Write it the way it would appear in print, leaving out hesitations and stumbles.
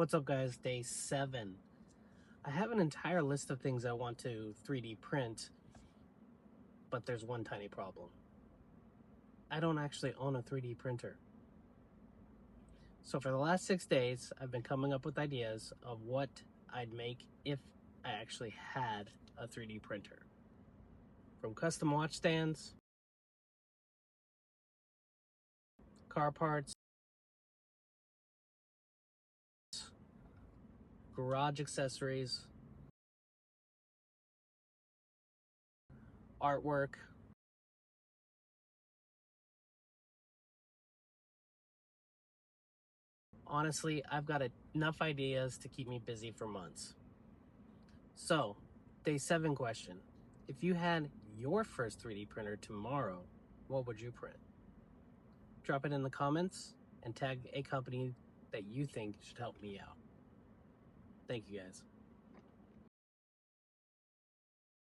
What's up, guys? Day 7. I have an entire list of things I want to 3D print, but there's one tiny problem. I don't actually own a 3D printer. So for the last 6 days, I've been coming up with ideas of what I'd make if I actually had a 3D printer. From custom watch stands, car parts, garage accessories, artwork. Honestly, I've got enough ideas to keep me busy for months. So, day 7 question. If you had your first 3D printer tomorrow, what would you print? Drop it in the comments and tag a company that you think should help me out. Thank you, guys.